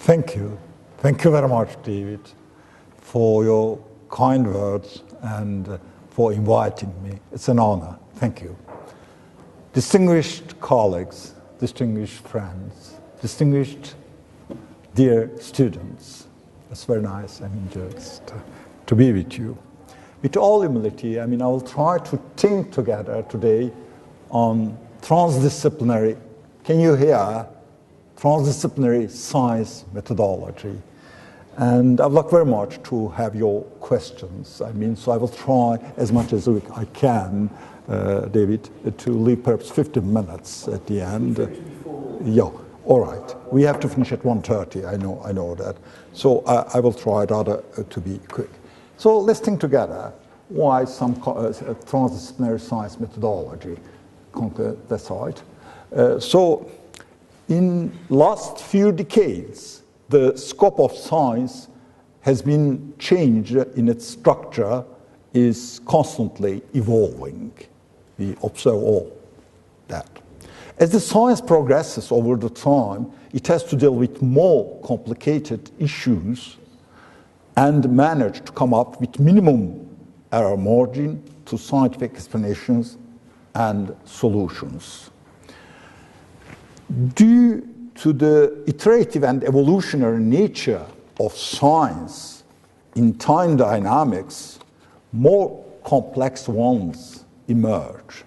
Thank you. Thank you very much, David, for your kind words and for inviting me. It's an honor. Thank you. Distinguished colleagues, distinguished friends, distinguished dear students, it's very nice and just to be with you. With all humility, I will try to think together today on transdisciplinary, can you hear? Transdisciplinary science methodology. And I would like very much to have your questions. So I will try as much as I can, David, to leave perhaps 15 minutes at the end. Yeah, all right. We have to finish at 1:30, I know that. So I will try rather to be quick. So let's think together why some transdisciplinary science methodology decide. In last few decades, the scope of science has been changed in its structure, is constantly evolving. We observe all that. As the science progresses over the time, it has to deal with more complicated issues and manage to come up with minimum error margin to scientific explanations and solutions. Due to the iterative and evolutionary nature of science in time dynamics, more complex ones emerge.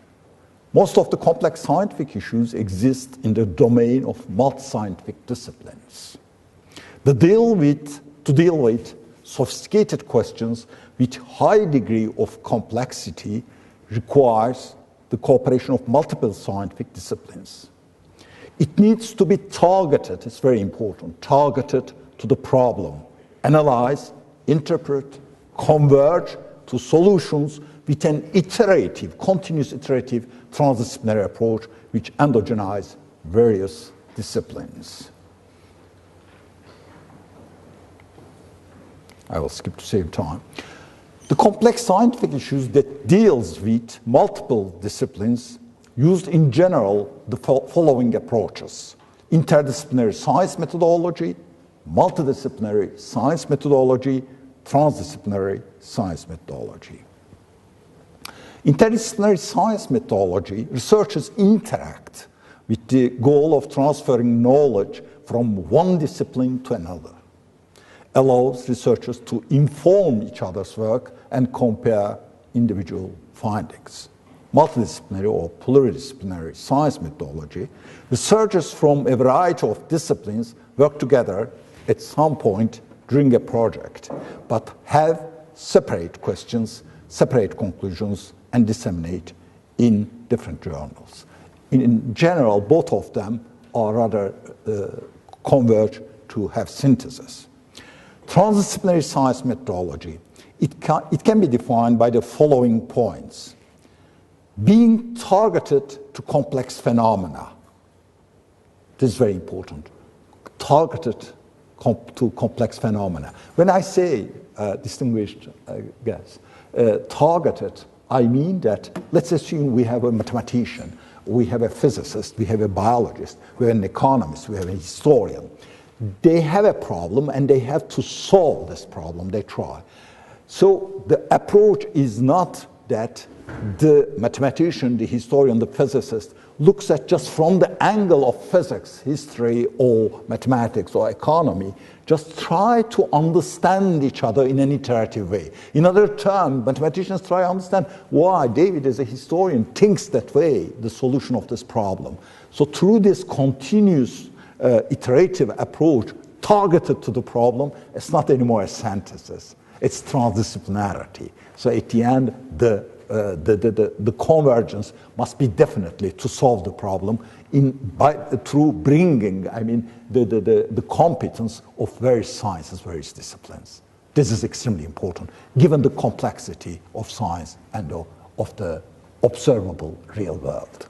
Most of the complex scientific issues exist in the domain of multi-scientific disciplines. To deal with sophisticated questions with high degree of complexity requires the cooperation of multiple scientific disciplines. It needs to be targeted, it's very important, targeted to the problem, analyze, interpret, converge to solutions with an iterative, continuous iterative transdisciplinary approach which endogenize various disciplines. I will skip to save time. The complex scientific issues that deals with multiple disciplines used in general the following approaches: interdisciplinary science methodology, multidisciplinary science methodology, transdisciplinary science methodology. Interdisciplinary science methodology, researchers interact with the goal of transferring knowledge from one discipline to another, allows researchers to inform each other's work and compare individual findings. Multidisciplinary or pluridisciplinary science methodology, researchers from a variety of disciplines work together at some point during a project, but have separate questions, separate conclusions, and disseminate in different journals. In general, both of them are rather converge to have synthesis. Transdisciplinary science methodology, it can be defined by the following points. Being targeted to complex phenomena. This is very important. Targeted to complex phenomena. When I say, distinguished guests, targeted, I mean that, let's assume we have a mathematician, we have a physicist, we have a biologist, we have an economist, we have a historian. They have a problem and they have to solve this problem, they try. So the approach is not that the mathematician, the historian, the physicist looks at just from the angle of physics, history, or mathematics, or economy, just try to understand each other in an iterative way. In other terms, mathematicians try to understand why David, as a historian, thinks that way, the solution of this problem. So through this continuous iterative approach targeted to the problem, it's not anymore a synthesis, it's transdisciplinarity. So at the end, the convergence must be definitely to solve the problem through bringing, the competence of various sciences, various disciplines. This is extremely important, given the complexity of science and of the observable real world.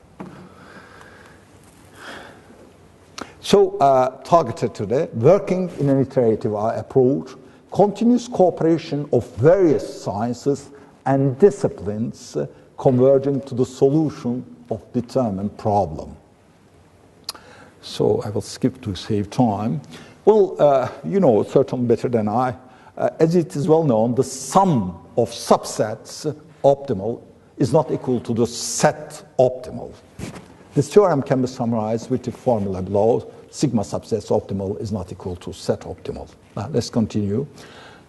So, targeted to that, working in an iterative approach, continuous cooperation of various sciences and disciplines converging to the solution of determined problem. So I will skip to save time. Well, you know certainly better than I. As it is well known, the sum of subsets optimal is not equal to the set optimal. This theorem can be summarized with the formula below. Sigma subsets optimal is not equal to set optimal. Let's continue.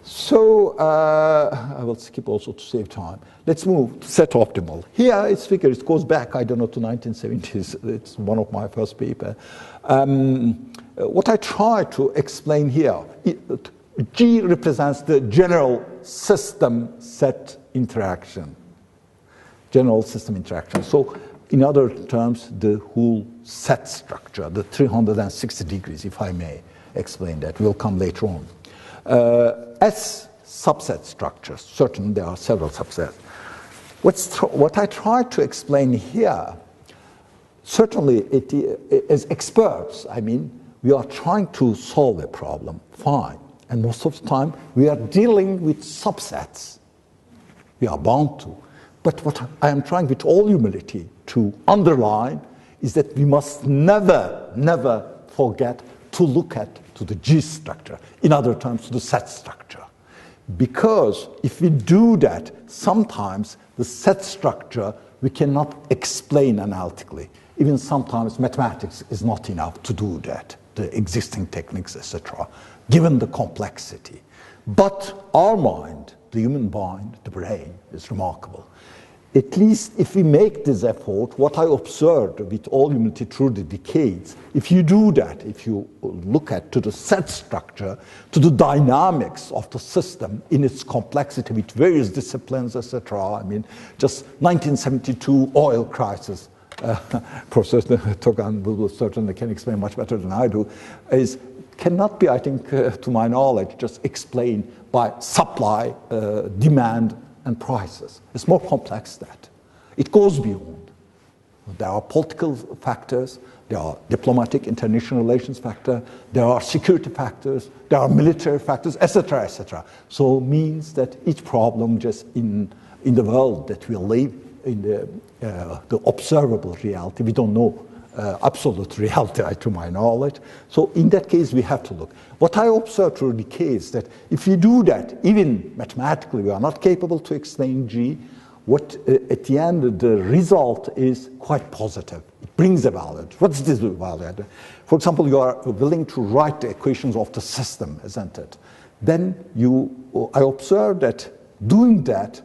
So I will skip also to save time. Let's move to set optimal. Here it's figure, it goes back, I don't know, to 1970s. It's one of my first papers. What I try to explain here, G represents the general system set interaction. General system interaction. So in other terms, the whole set structure, the 360 degrees, if I may explain that, will come later on. S subset structures, certainly there are several subsets. What I try to explain here, certainly as experts, I mean, we are trying to solve a problem, fine. And most of the time, we are dealing with subsets. We are bound to. But what I am trying with all humility to underline is that we must never, never forget to look at to the G structure, in other terms, to the set structure. Because if we do that, sometimes the set structure we cannot explain analytically. Even sometimes mathematics is not enough to do that, the existing techniques, etc., given the complexity. But our mind, the human mind, the brain, is remarkable. At least if we make this effort, what I observed with all humility through the decades, if you do that, if you look at to the set structure, to the dynamics of the system in its complexity with various disciplines, etc. I mean, just 1972 oil crisis, Professor Togan will certainly can explain much better than I do, cannot be, I think, to my knowledge, just explained by supply, demand, and prices. It's more complex than that. It goes beyond. There are political factors, there are diplomatic international relations factors, there are security factors, there are military factors, etc., etc. So it means that each problem just in the world that we live, in the observable reality, we don't know absolute reality to my knowledge. So in that case, we have to look. What I observed through the case that if we do that, even mathematically, we are not capable to explain G, what at the end, the result is quite positive. It brings a value. What's this value? For example, you are willing to write the equations of the system, isn't it? Then I observed that doing that,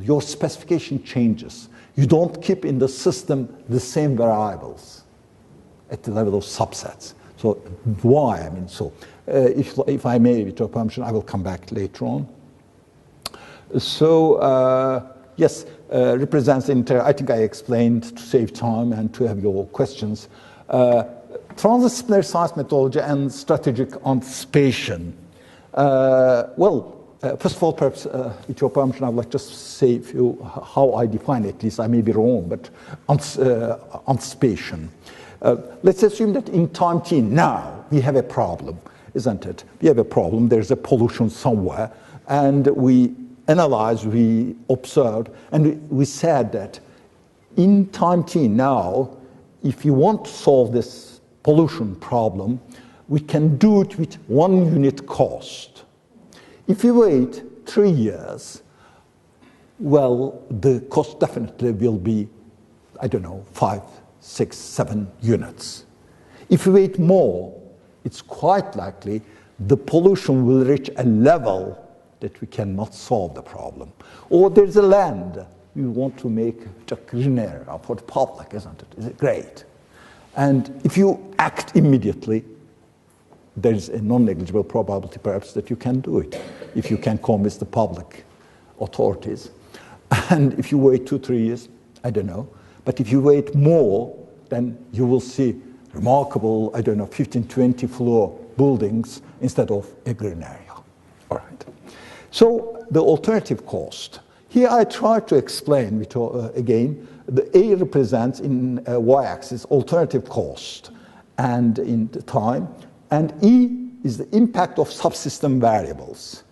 your specification changes. You don't keep in the system the same variables at the level of subsets. So why? I mean, so if I may, with your permission, I will come back later on. So yes, represents I think I explained to save time and to have your questions. Transdisciplinary science methodology and strategic anticipation. First of all, perhaps with your permission, I would like just say how I define it. At least I may be wrong, but anticipation. Let's assume that in time t now we have a problem, isn't it? We have a problem, there's a pollution somewhere, and we analyzed, we observed, and we said that in time t now, if you want to solve this pollution problem, we can do it with 1 unit cost. If you wait 3 years, well, the cost definitely will be, I don't know, 5, 6, 7 units. If you wait more, it's quite likely the pollution will reach a level that we cannot solve the problem. Or there's a land we want to make a green area for the public, isn't it? Is it great? And if you act immediately, there is a non-negligible probability perhaps that you can do it, if you can convince the public authorities. And if you wait 2, 3 years, I don't know. But if you wait more, then you will see remarkable, I don't know, 15, 20 floor buildings instead of a green area. All right. So the alternative cost. Here I try to explain, again, the A represents in y-axis alternative cost and in the time, and E is the impact of subsystem variables.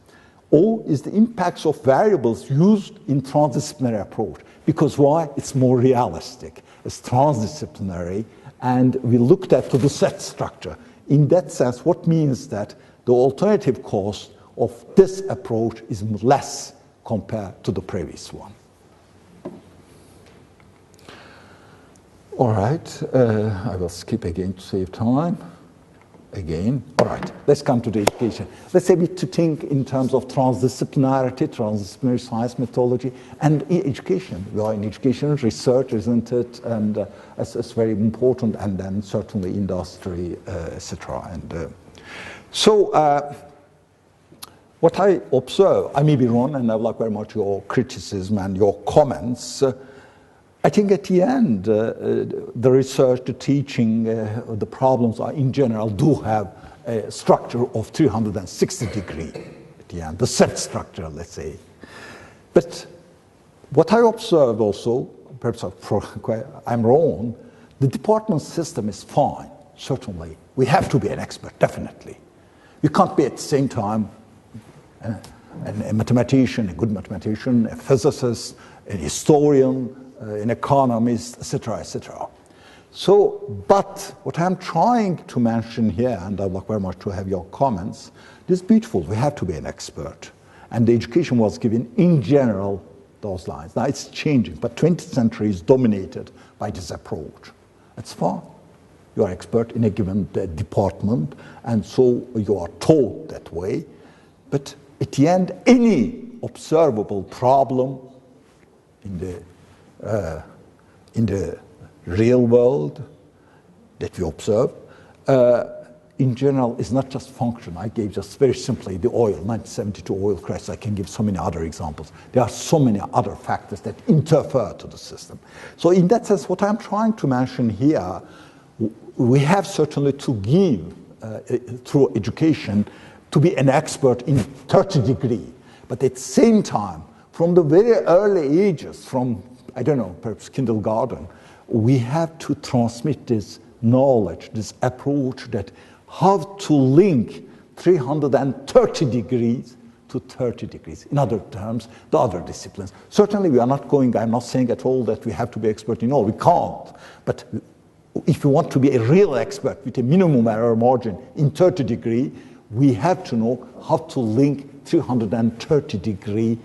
O is the impacts of variables used in transdisciplinary approach. Because why? It's more realistic. It's transdisciplinary, and we looked at to the set structure. In that sense, what means that the alternative cost of this approach is less compared to the previous one. All right, I will skip again to save time. Again, all right, let's come to the education. Let's say to think in terms of transdisciplinary science methodology and education. We are in education research, isn't it? And it's very important, and then certainly industry, etc. And what I observe, I may be wrong, and I like very much your criticism and your comments. I think at the end, the research, the teaching, the problems are in general do have a structure of 360 degree at the end, the set structure, let's say. But what I observed also, perhaps I'm wrong, the department system is fine, certainly. We have to be an expert, definitely. You can't be at the same time a mathematician, a good mathematician, a physicist, a historian, an economist, etc., etc. So, but what I'm trying to mention here, and I'd like very much to have your comments, this is beautiful. We have to be an expert. And the education was given, in general, those lines. Now, it's changing, but 20th century is dominated by this approach. That's fine. You are expert in a given department, and so you are taught that way. But at the end, any observable problem in the real world that we observe, in general, is not just function. I gave just very simply the oil, 1972 oil crisis. I can give so many other examples. There are so many other factors that interfere to the system. So in that sense, what I'm trying to mention here, we have certainly to give, through education, to be an expert in 30 degree. But at the same time, from the very early ages, from, I don't know, perhaps kindergarten, we have to transmit this knowledge, this approach that how to link 330 degrees to 30 degrees. In other terms, the other disciplines. Certainly we are not going, I'm not saying at all that we have to be expert in all, we can't. But if you want to be a real expert with a minimum error margin in 30 degree, we have to know how to link 330 degree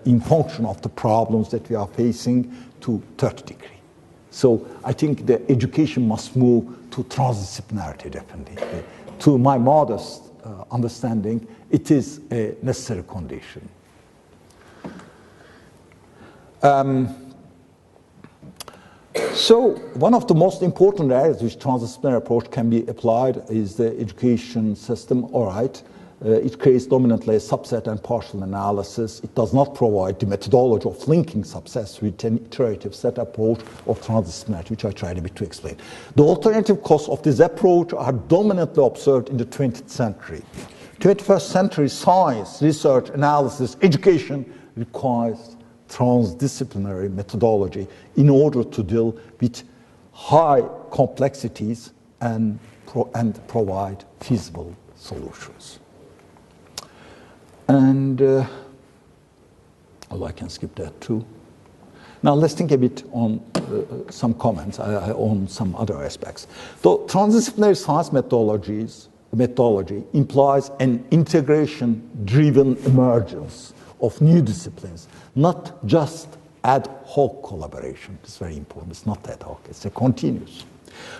in function of the problems that we are facing to 30 degree. So I think the education must move to transdisciplinarity, definitely. To my modest understanding, it is a necessary condition. So one of the most important areas which transdisciplinary approach can be applied is the education system. All right. It creates dominantly a subset and partial analysis. It does not provide the methodology of linking subsets with an iterative set approach of transdisciplinarity, which I tried a bit to explain. The alternative costs of this approach are dominantly observed in the 20th century. 21st century science, research, analysis, education requires transdisciplinary methodology in order to deal with high complexities and provide feasible solutions. And I can skip that too. Now let's think a bit on some comments on some other aspects. The transdisciplinary science methodology implies an integration-driven emergence of new disciplines, not just ad hoc collaboration. It's very important. It's not ad hoc. It's a continuous.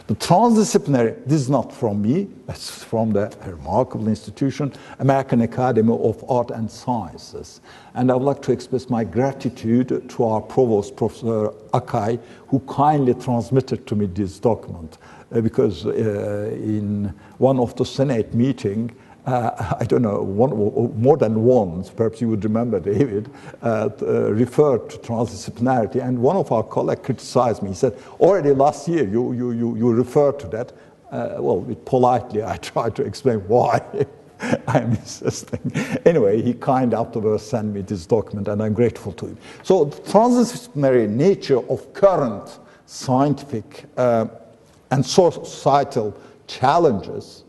The transdisciplinary, this is not from me, it's from the remarkable institution, American Academy of Art and Sciences. And I would like to express my gratitude to our provost, Professor Akai, who kindly transmitted to me this document. Because in one of the Senate meetings, I don't know, more than once, perhaps you would remember, David, referred to transdisciplinarity, and one of our colleagues criticized me. He said, already last year you referred to that. Well, politely, I tried to explain why I'm insisting. Anyway, he kindly afterwards sent me this document, and I'm grateful to him. So the transdisciplinary nature of current scientific and societal challenges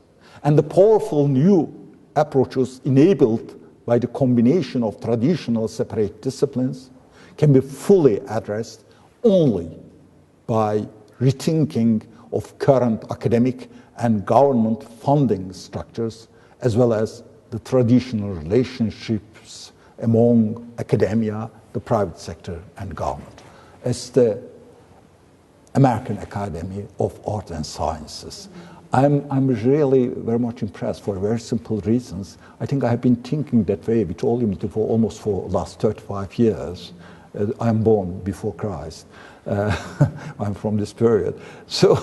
and the powerful new approaches enabled by the combination of traditional separate disciplines can be fully addressed only by rethinking of current academic and government funding structures, as well as the traditional relationships among academia, the private sector, and government. As the American Academy of Arts and Sciences, I'm really very much impressed for very simple reasons. I think I have been thinking that way with all humility for almost for the last 35 years. I'm born before Christ. I'm from this period. So,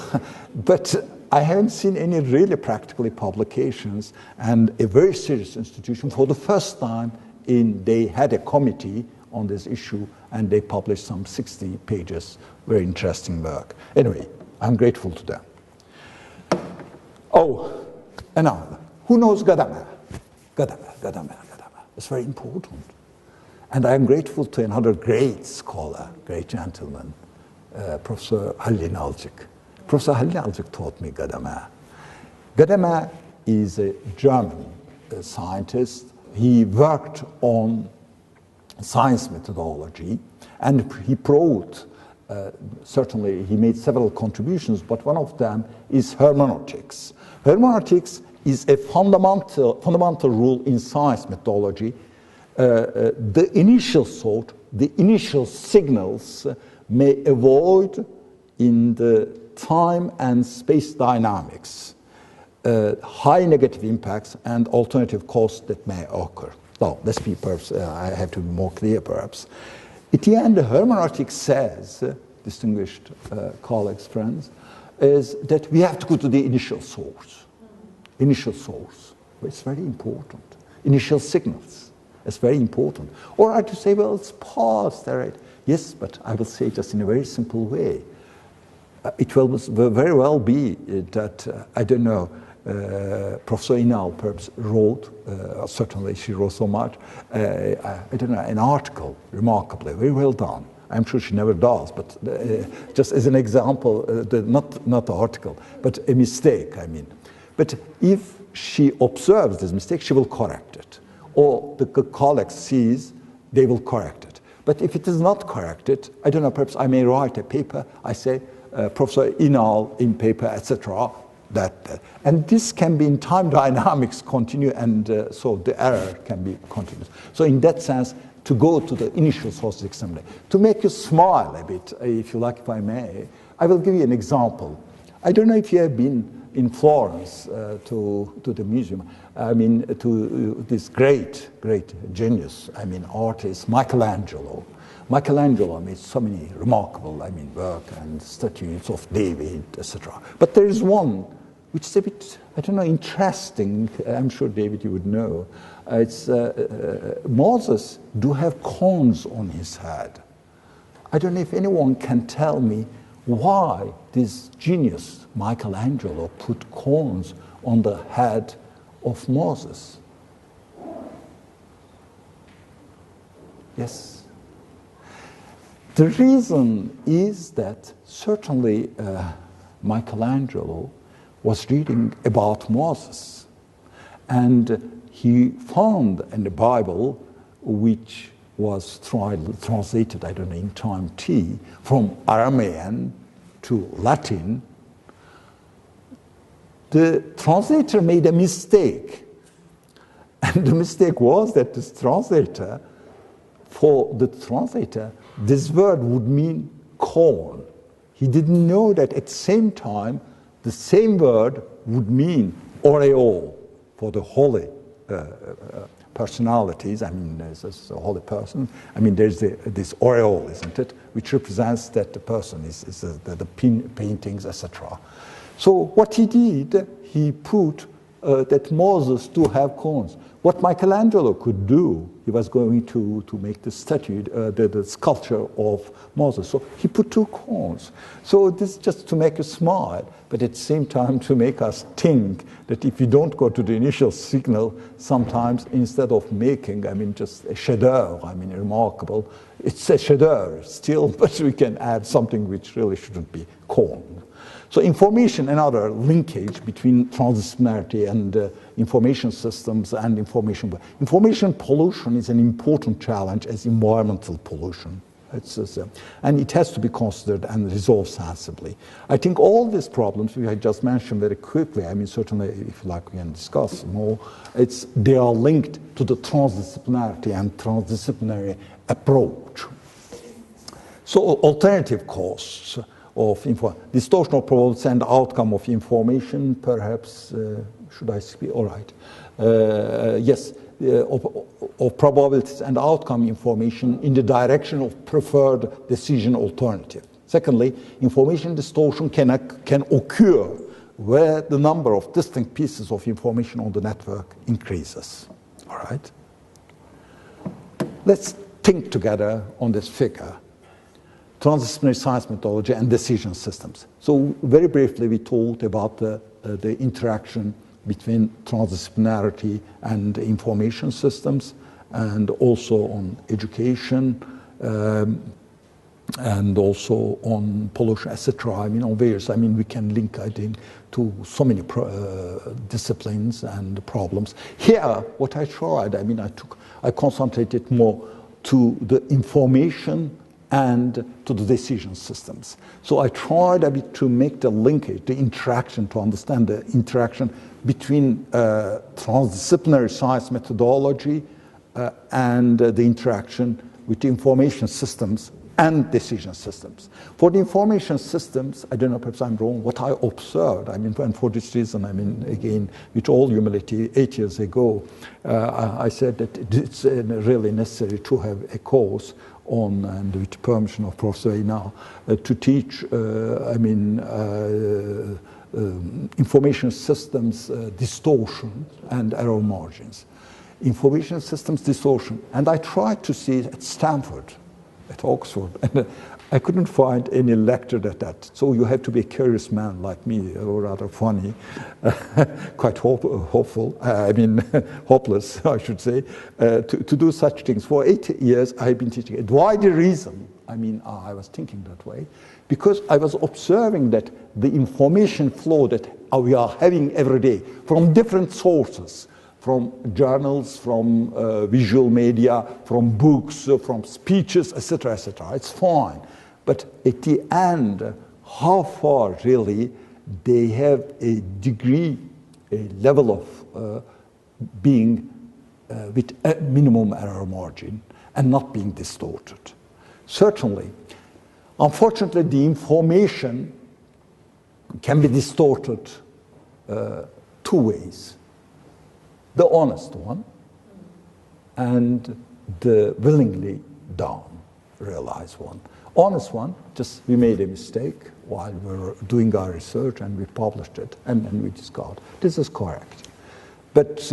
but I haven't seen any really practically publications, and a very serious institution for the first time they had a committee on this issue, and they published some 60 pages, very interesting work. Anyway, I'm grateful to them. Oh, another. Who knows Güvenen? Güvenen. It's very important. And I'm grateful to another great scholar, great gentleman, Professor Halil İnalcık. Professor Halil İnalcık taught me Güvenen. Güvenen is a German scientist. He worked on science methodology, and he wrote, certainly he made several contributions, but one of them is hermeneutics. Hermeneutics is a fundamental rule in science methodology. The initial thought, the initial signals may avoid in the time and space dynamics high negative impacts and alternative costs that may occur. Now, let's be perhaps, I have to be more clear perhaps. At the end, the hermeneutics says, distinguished colleagues, friends, is that we have to go to the initial source. Initial source. It's very important. Initial signals. It's very important. Or I could say, well, it's past, right? Yes, but I will say just in a very simple way. It will very well be that, I don't know, Professor Inal perhaps wrote, certainly she wrote so much, I don't know, an article, remarkably, very well done. I'm sure she never does, but just as an example, not the article, but a mistake, I mean. But if she observes this mistake, she will correct it. Or the colleague sees, they will correct it. But if it is not corrected, I don't know, perhaps I may write a paper, I say, Professor Inal in paper, etc., and this can be in time dynamics continue, and so the error can be continuous. So in that sense, to go to the initial sources extremely. To make you smile a bit, if you like, if I may, I will give you an example. I don't know if you have been in Florence to the museum, I mean, to this great genius, I mean, artist, Michelangelo. Michelangelo made so many remarkable, work and statues of David, etc. But there is one which is a bit, I don't know, interesting. I'm sure, David, you would know. It's Moses do have corns on his head. I don't know if anyone can tell me why this genius, Michelangelo, put corns on the head of Moses. Yes. The reason is that certainly Michelangelo was reading about Moses, and he found in the Bible, which was translated, I don't know, in time T, from Aramean to Latin. The translator made a mistake, and the mistake was that this translator, for the translator, this word would mean corn. He didn't know that at the same time, the same word would mean aureole for the holy personalities. I mean, there's a holy person. I mean, there's this aureole, isn't it, which represents that the person is the paintings, etc. So what he did, he put that Moses do have corns. What Michelangelo could do, he was going to make the statue, the sculpture of Moses. So he put 2 corns. So this is just to make us smile, but at the same time to make us think that if you don't go to the initial signal, sometimes instead of making, just a chef-d'oeuvre, remarkable, it's a chef-d'oeuvre still, but we can add something which really shouldn't be corn. So information, another linkage between transdisciplinarity and information systems and information pollution is an important challenge as environmental pollution. And it has to be considered and resolved sensibly. I think all these problems, which I just mentioned very quickly, I mean, certainly, if you like, we can discuss more, they are linked to the transdisciplinarity and transdisciplinary approach. So alternative causes of distortion of probabilities and outcome of information, perhaps, should I speak? All right. Yes, of probabilities and outcome information in the direction of preferred decision alternative. Secondly, information distortion can occur where the number of distinct pieces of information on the network increases. All right. Let's think together on this figure. Transdisciplinary science methodology and decision systems. So very briefly, we talked about the interaction between transdisciplinarity and information systems, and also on education, and also on pollution, etc. I mean, on various. I mean, we can link, I think, to so many disciplines and problems. Here, what I tried, I mean, I concentrated more to the information and to the decision systems. So I tried a bit to make the linkage, the interaction, to understand the interaction between transdisciplinary science methodology and the interaction with the information systems and decision systems. For the information systems, I don't know, perhaps I'm wrong, what I observed, I mean, and for this reason, I mean, again, with all humility, 8 years ago, I said that it's really necessary to have a course on, and with permission of Professor now, to teach, information systems distortion and error margins. Information systems distortion. And I tried to see it at Stanford, at Oxford, and I couldn't find any lecture at that. So you have to be a curious man like me, or rather funny, quite hopeful, hopeless, I should say, to do such things. For 8 years, I've been teaching it. Why the reason? I mean, I was thinking that way, because I was observing that the information flow that we are having every day from different sources, from journals, from visual media, from books, from speeches, etc., etc. It's fine. But at the end, how far really they have a degree, a level of being with a minimum error margin and not being distorted. Certainly, unfortunately, the information can be distorted two ways. The honest one and the willingly down, realized one. Honest one, just we made a mistake while we were doing our research and we published it and then we discovered this is correct. But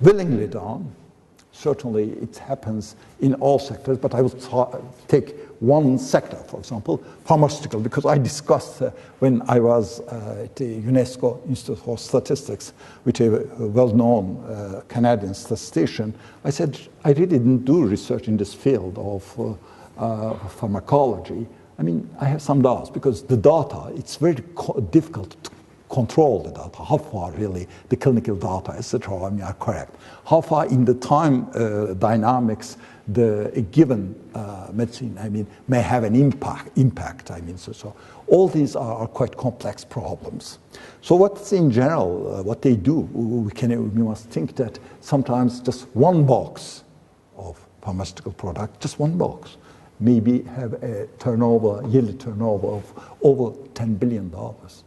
willingly down, certainly it happens in all sectors, but I will take one sector, for example, pharmaceutical, because I discussed when I was at the UNESCO Institute for Statistics with a well-known Canadian statistician. I said, I really didn't do research in this field of pharmacology. I mean, I have some doubts because the data, it's very difficult to control the data, how far really the clinical data, etc., I mean, are correct. How far in the time dynamics a given medicine, I mean, may have an impact, I mean, so all these are quite complex problems. So what's in general, what they do, we must think that sometimes just one box of pharmaceutical product, just one box, maybe have a turnover, yearly turnover of over $10 billion.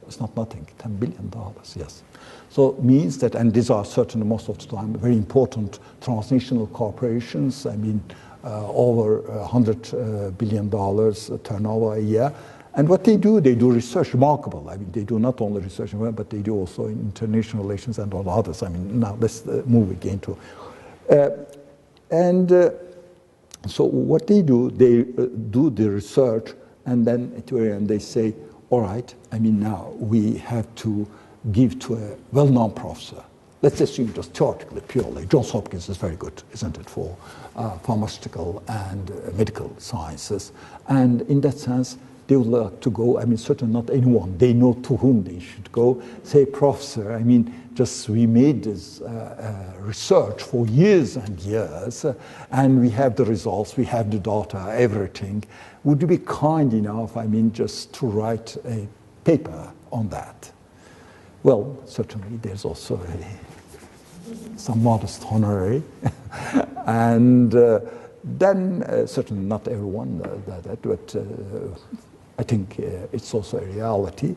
It's not nothing, $10 billion, yes. So it means that, and these are certainly most of the time very important transnational corporations, I mean, over $100 billion turnover a year. And what they do research remarkable. I mean, they do not only research, but they do also in international relations and all others. I mean, now let's move again to. So what they do the research, and then at the end they say, all right, I mean, now we have to give to a well-known professor. Let's assume just theoretically, purely. Johns Hopkins is very good, isn't it, for pharmaceutical and medical sciences. And in that sense, they would like to go, I mean, certainly not anyone, they know to whom they should go, say, Professor, I mean, just we made this research for years and years, and we have the results, we have the data, everything. Would you be kind enough, I mean, just to write a paper on that? Well, certainly there's also some modest honorary, and then certainly not everyone does that, but I think it's also a reality,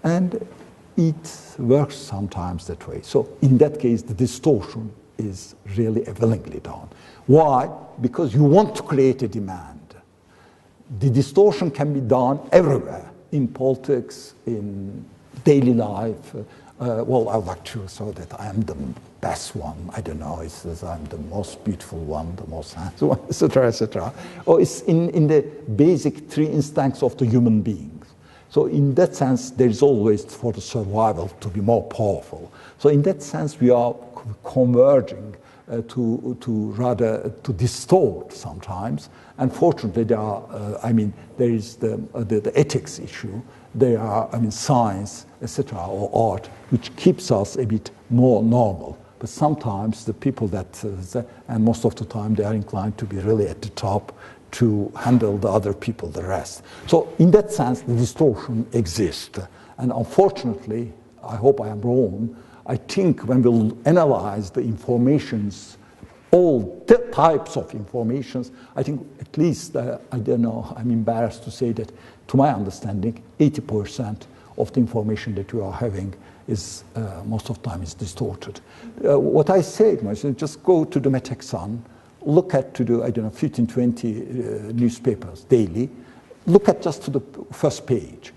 and it works sometimes that way. So in that case, the distortion is really willingly done. Why? Because you want to create a demand. The distortion can be done everywhere, in politics, in daily life. Well, I would like to show that I am the best one. I don't know, it says I'm the most beautiful one, the most handsome one, etc., etc. Or it's in the basic three instincts of the human beings. So in that sense, there is always for the survival to be more powerful. So in that sense, we are converging to distort sometimes. Unfortunately, there are, there is the ethics issue. There are, science, etc., or art, which keeps us a bit more normal. But sometimes the people that, and most of the time, they are inclined to be really at the top to handle the other people, the rest. So in that sense, the distortion exists. And unfortunately, I hope I am wrong, I think when we'll analyze the informations, all types of informations, I think at least, I don't know, I'm embarrassed to say that, to my understanding, 80% of the information that we are having is, most of the time, is distorted. What I say, just go to the Metexan, look at to the, 15, 20 newspapers daily, look at just to the first page.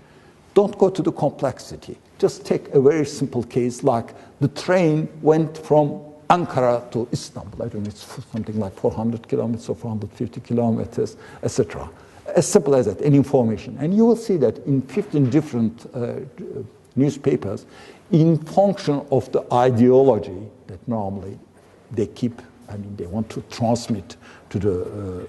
Don't go to the complexity. Just take a very simple case like the train went from Ankara to Istanbul. I don't know, it's something like 400 kilometers or 450 kilometers, etc. As simple as that, any information. And you will see that in 15 different newspapers, in function of the ideology that normally they keep, they want to transmit to the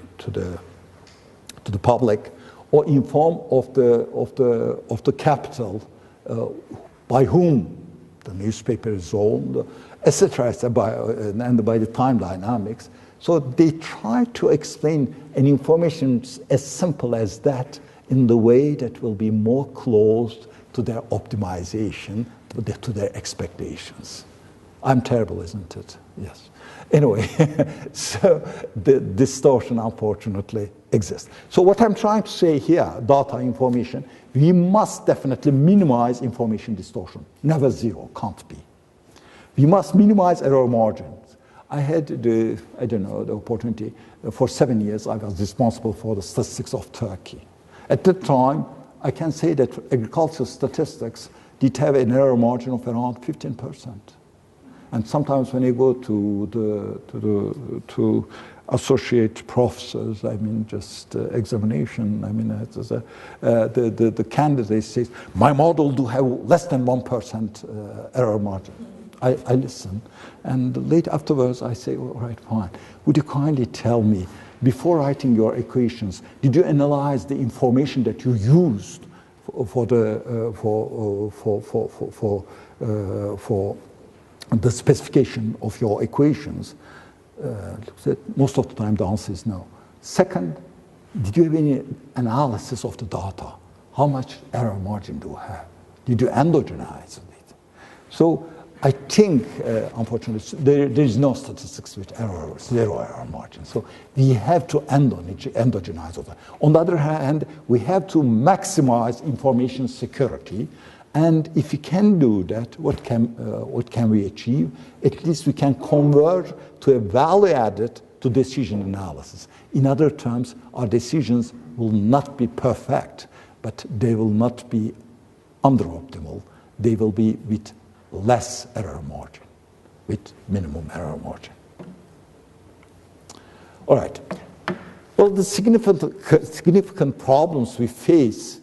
public, or in form of the capital by whom the newspaper is owned, etc., and by the time dynamics. So they try to explain an information as simple as that in the way that will be more close to their optimization, to their expectations. I'm terrible, isn't it? Yes. Anyway, so the distortion, unfortunately, exists. So what I'm trying to say here, data, information, we must definitely minimize information distortion. Never zero, can't be. We must minimize error margins. I had the opportunity, for 7 years, I was responsible for the statistics of Turkey. At that time, I can say that agricultural statistics did have an error margin of around 15%. And sometimes when you go to associate professors, examination, the candidate says, my model do have less than 1% error margin. I listen, and later afterwards I say, all right, fine. Would you kindly tell me, before writing your equations, did you analyze the information that you used for the specification of your equations? Most of the time the answer is no. Second, did you have any analysis of the data? How much error margin do you have? Did you endogenize it? So I think, unfortunately, there is no statistics with zero error margin. So we have to endogenize all that. On the other hand, we have to maximize information security. And if we can do that, what can we achieve? At least we can converge to a value added to decision analysis. In other terms, our decisions will not be perfect, but they will not be under-optimal. They will be with less error margin, with minimum error margin. All right. Well, the significant problems we face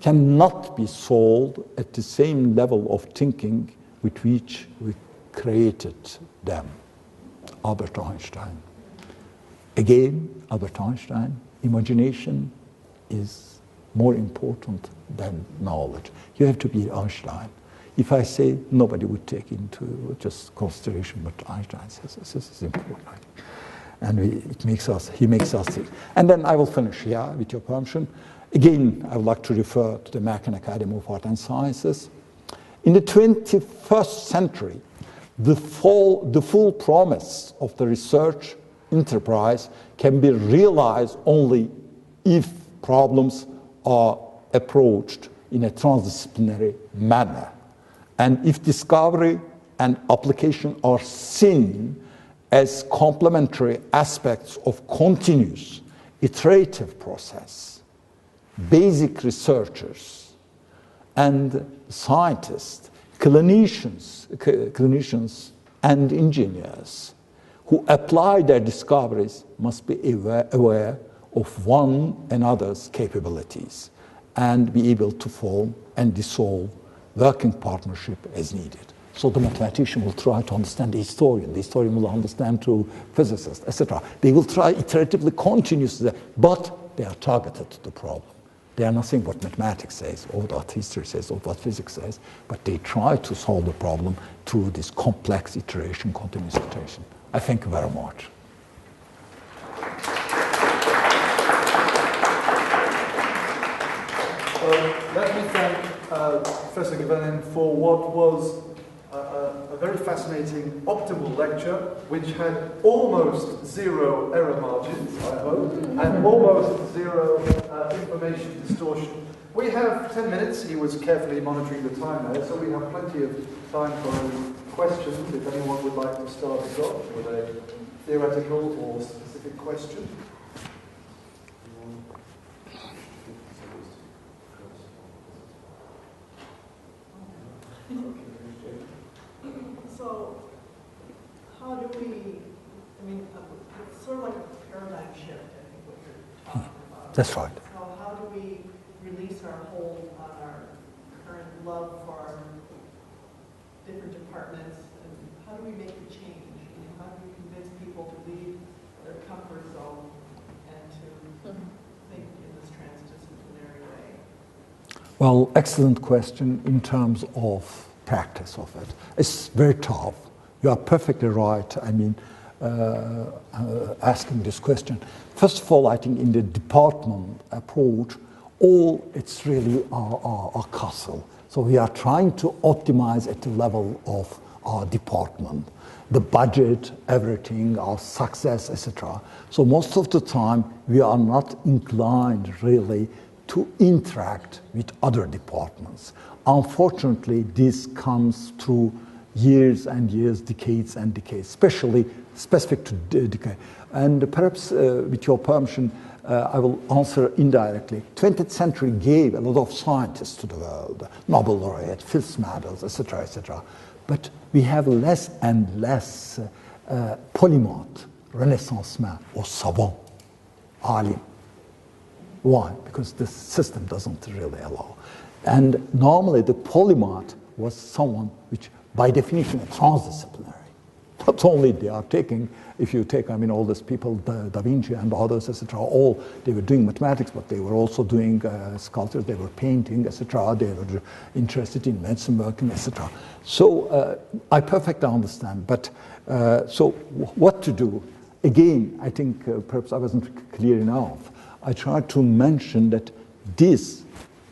cannot be solved at the same level of thinking with which we created them. Albert Einstein. Again, Albert Einstein, imagination is more important than knowledge. You have to be Einstein. If I say, nobody would take into just consideration what Einstein says. This is important, I think. And he makes us think. And then I will finish here, with your permission. Again, I would like to refer to the American Academy of Art and Sciences. In the 21st century, the full promise of the research enterprise can be realized only if problems are approached in a transdisciplinary manner, and if discovery and application are seen as complementary aspects of continuous, iterative process. Basic researchers and scientists, clinicians and engineers who apply their discoveries must be aware of one another's capabilities and be able to form and dissolve working partnership as needed. So the mathematician will try to understand the historian will understand through physicists, etc. They will try iteratively, continuously, but they are targeted to the problem. They are nothing what mathematics says, or what history says, or what physics says, but they try to solve the problem through this complex iteration, continuous iteration. I thank you very much. Let me thank Professor Güvenen for what was a very fascinating optimal lecture, which had almost zero error margins, I hope, and almost zero information distortion. We have 10 minutes. He was carefully monitoring the time there, so we have plenty of time for questions, if anyone would like to start us off with a theoretical or specific question. So, how do we, it's sort of like a paradigm shift, I think, what you're talking about. That's right. So how do we release our hold on our current love for different departments, and how do we make the change? How do we convince people to leave their comfort zone and to think in this transdisciplinary way? Well, excellent question in terms of practice of it. It's very tough. You are perfectly right, asking this question. First of all, I think in the department approach, it's really our castle. So we are trying to optimize at the level of our department, the budget, everything, our success, etc. So most of the time, we are not inclined really to interact with other departments. Unfortunately, this comes through years and years, decades and decades, especially specific to decade. And perhaps with your permission, I will answer indirectly. 20th century gave a lot of scientists to the world, Nobel laureate, Fields medals, etc., etc. But we have less and less polymath, Renaissance man, or savant, alim. Why? Because the system doesn't really allow. And normally the polymath was someone which, by definition, is transdisciplinary. Not only they are taking, if you take, all these people, Da Vinci and others, etc., all, they were doing mathematics, but they were also doing sculptures, they were painting, etc., they were interested in medicine working, etc. So I perfectly understand, but so what to do? Again, I think perhaps I wasn't clear enough. I tried to mention that this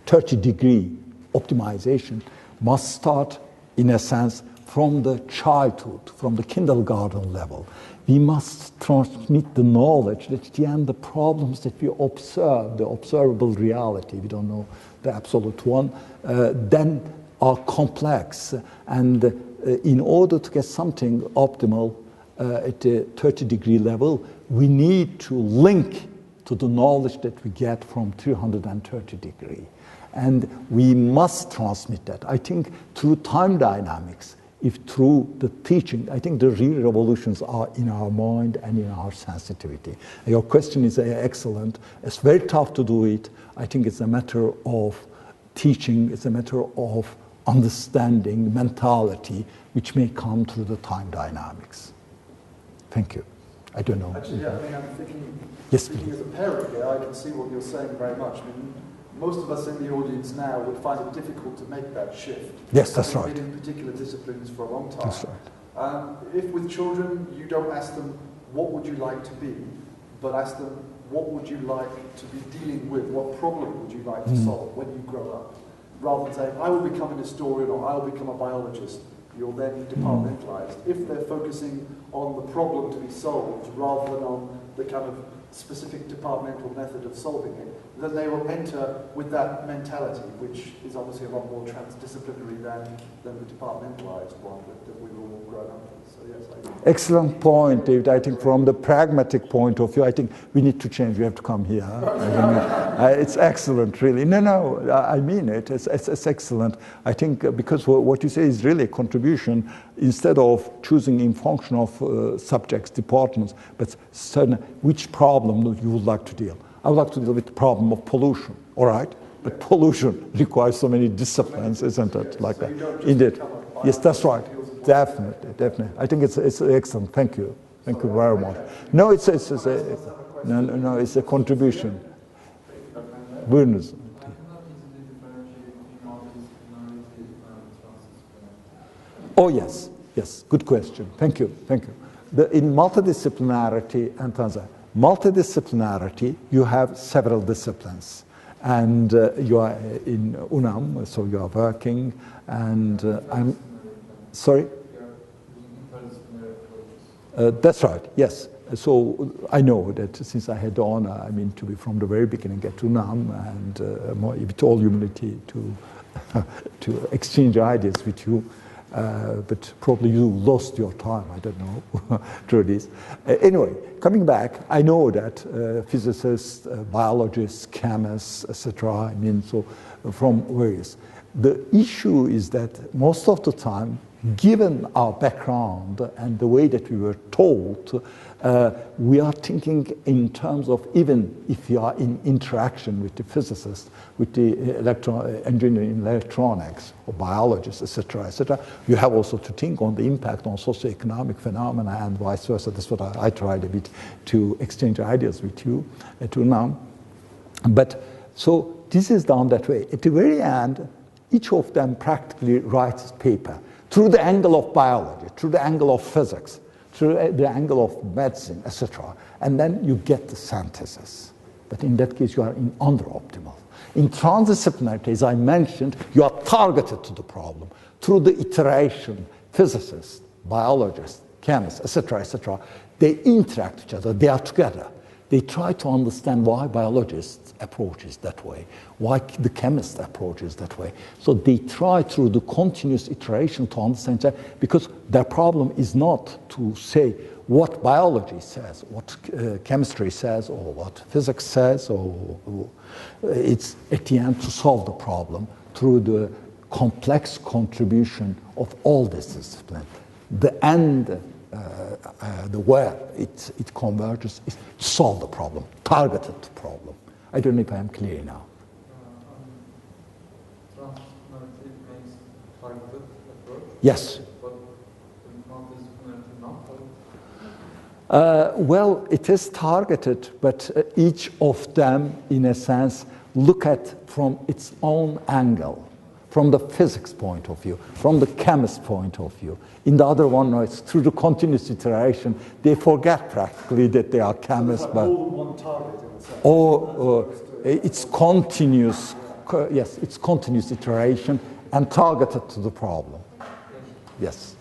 30-degree optimization must start, in a sense, from the childhood, from the kindergarten level. We must transmit the knowledge that at the end the problems that we observe, the observable reality, we don't know the absolute one, then are complex. And in order to get something optimal at the 30-degree level, we need to link to the knowledge that we get from 330 degree. And we must transmit that. I think through time dynamics, if through the teaching, I think the real revolutions are in our mind and in our sensitivity. Your question is excellent. It's very tough to do it. I think it's a matter of teaching. It's a matter of understanding, mentality, which may come through the time dynamics. Thank you. I don't know. Actually, I'm thinking, yes, speaking as a parent here, I can see what you're saying very much. most of us in the audience now would find it difficult to make that shift. Yes, that's having right. been in particular disciplines for a long time. That's right. If with children, you don't ask them, what would you like to be? But ask them, what would you like to be dealing with? What problem would you like to solve when you grow up? Rather than saying, I will become an historian or I will become a biologist. You're then departmentalized. If they're focusing on the problem to be solved rather than on the kind of specific departmental method of solving it, then they will enter with that mentality, which is obviously a lot more transdisciplinary than the departmentalized one that we've all grown up with. So yes, I agree. Excellent point, David. I think from the pragmatic point of view, I think we need to change. You have to come here. It's excellent, really. No, I mean it. It's excellent. I think because what you say is really a contribution, instead of choosing in function of subjects, departments, but certain which problem you would like to deal. I would like to deal with the problem of pollution, all right? But pollution requires so many disciplines, isn't it? Like that. Indeed. Yes, that's right. Definitely. I think it's excellent. Thank you. Thank you very much. No, it's a contribution. Bonus. Oh yes. Good question. Thank you. In multidisciplinarity and multidisciplinarity, you have several disciplines, and you are in UNAM, so you are working, and I'm sorry. That's right. Yes. So I know that since I had the honor, to be from the very beginning at UNAM, and with all humility to exchange ideas with you. But probably you lost your time, I don't know, through this. Anyway, coming back, I know that physicists, biologists, chemists, etc., so from various. The issue is that most of the time, given our background and the way that we were taught, we are thinking in terms of, even if you are in interaction with the physicists, with the engineer in electronics or biologists, etc., you have also to think on the impact on socioeconomic phenomena and vice versa. That's what I tried a bit to exchange ideas with you to now. But so this is done that way. At the very end, each of them practically writes paper through the angle of biology, through the angle of physics, through the angle of medicine, etc. And then you get the synthesis. But in that case, you are in under-optimal. In transdisciplinarity, as I mentioned, you are targeted to the problem through the iteration. Physicists, biologists, chemists, etc., they interact with each other. They are together. They try to understand why biologists approaches that way, why the chemist approaches that way. So they try through the continuous iteration to understand that, because their problem is not to say what biology says, what chemistry says, or what physics says, or it's at the end to solve the problem through the complex contribution of all this discipline. The end, the where it converges is to solve the problem, targeted problem. I don't know if I am clear now. Transdisciplinarity means targeted approach? Yes. But multidisciplinarity not? Well, it is targeted, but each of them, in a sense, look at from its own angle, from the physics point of view, from the chemist point of view. In the other one, no, it's through the continuous iteration. They forget practically that they are chemists, but more than one target in a sense. or it's continuous. Yes, it's continuous iteration and targeted to the problem. Yes.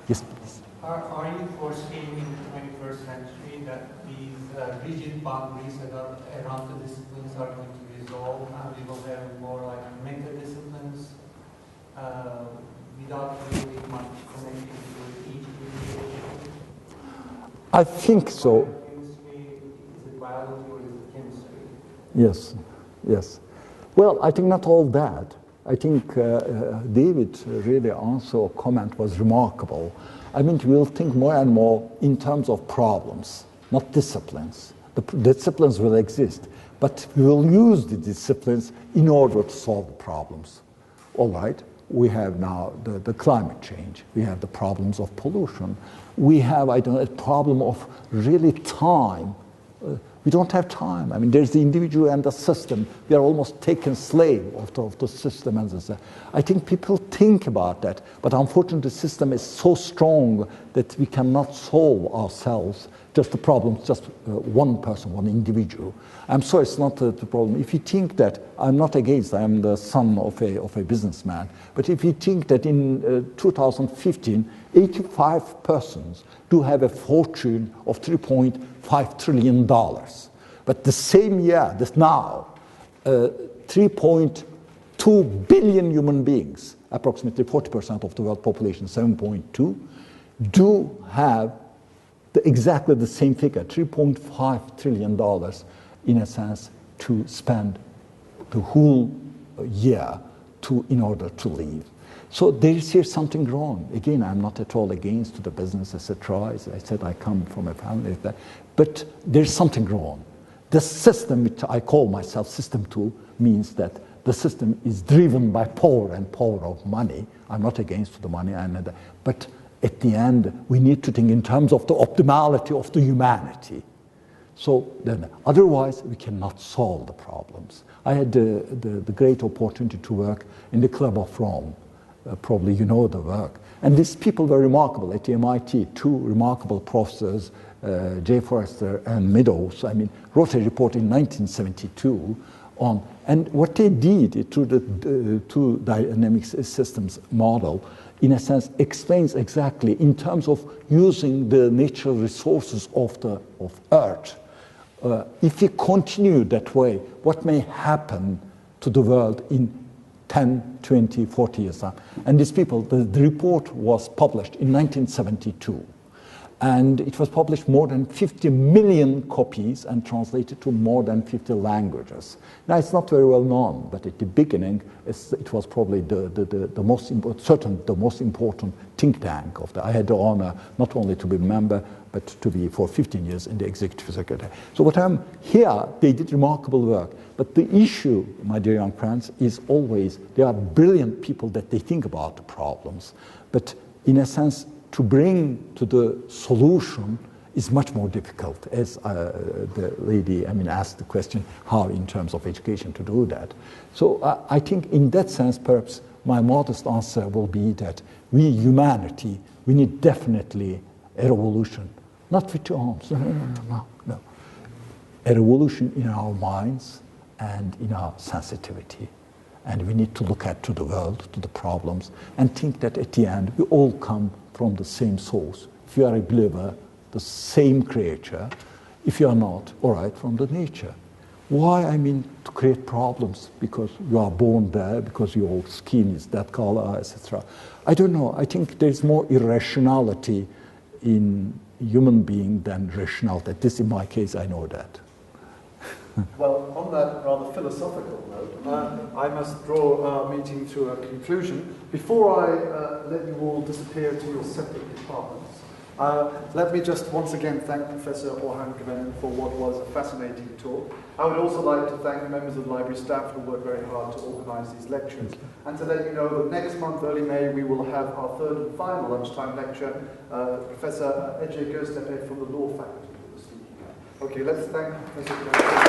Yes, please. Are you foreseeing in the 21st century that these rigid boundaries that are around the disciplines are going to resolve, and we will have more like meta-disciplines without really much connecting to each individual? I think so. Chemistry, is it biology or is it chemistry? Yes. Well, I think not all that. I think David really also comment was remarkable. We'll think more and more in terms of problems, not disciplines. The disciplines will exist, but we will use the disciplines in order to solve the problems. All right, we have now the climate change. We have the problems of pollution. We have, a problem of really time. We don't have time. I mean, there's the individual and the system. We are almost taken slave of the system and the system. I think people think about that, but unfortunately the system is so strong that we cannot solve ourselves just the problem, just one person, one individual. I'm sorry, it's not the problem. If you think that, I'm not against, I am the son of a businessman, but if you think that in 2015, 85 persons do have a fortune of $3.5 trillion, but the same year, this now, 3.2 billion human beings, approximately 40% of the world population, 7.2, do have exactly the same figure, $3.5 trillion, in a sense, to spend the whole year in order to live. So there is here something wrong. Again, I'm not at all against the business, etc. As I said, I come from a family like that. But there's something wrong. The system, which I call myself System 2, means that the system is driven by power and power of money. I'm not against the money, but at the end, we need to think in terms of the optimality of the humanity. So then, otherwise, we cannot solve the problems. I had the great opportunity to work in the Club of Rome. Probably you know the work. And these people were remarkable at the MIT, two remarkable professors, J. Forrester and Meadows, wrote a report in 1972 on, and what they did through the two dynamic systems model, in a sense, explains exactly in terms of using the natural resources of Earth. If we continue that way, what may happen to the world in 10, 20, 40 years time? And these people, the report was published in 1972. And it was published more than 50 million copies and translated to more than 50 languages. Now, it's not very well known, but at the beginning, it was probably the most important think tank of I had the honor not only to be a member, but to be for 15 years in the executive secretary. So what I'm here, they did remarkable work. But the issue, my dear young friends, is always there are brilliant people that they think about the problems. But in a sense, to bring to the solution is much more difficult, as the lady asked the question, how in terms of education to do that. So I think in that sense, perhaps my modest answer will be that we, humanity, we need definitely a revolution, not with your arms, no. A revolution in our minds and in our sensitivity. And we need to look to the world, to the problems, and think that at the end, we all come from the same source. If you are a believer, the same creature. If you are not, all right, from the nature. Why? To create problems because you are born there, because your skin is that color, etc. I don't know. I think there's more irrationality in human being than rationality. This, in my case, I know that. Well, on that rather philosophical note, I must draw our meeting to a conclusion. Before I let you all disappear to your separate departments, let me just once again thank Professor Orhan Güvenen for what was a fascinating talk. I would also like to thank members of the library staff who worked very hard to organize these lectures. And to let you know that next month, early May, we will have our third and final lunchtime lecture. Professor Ece Göztepe from the Law Faculty will be speaking. Okay, let's thank Professor Güvenen.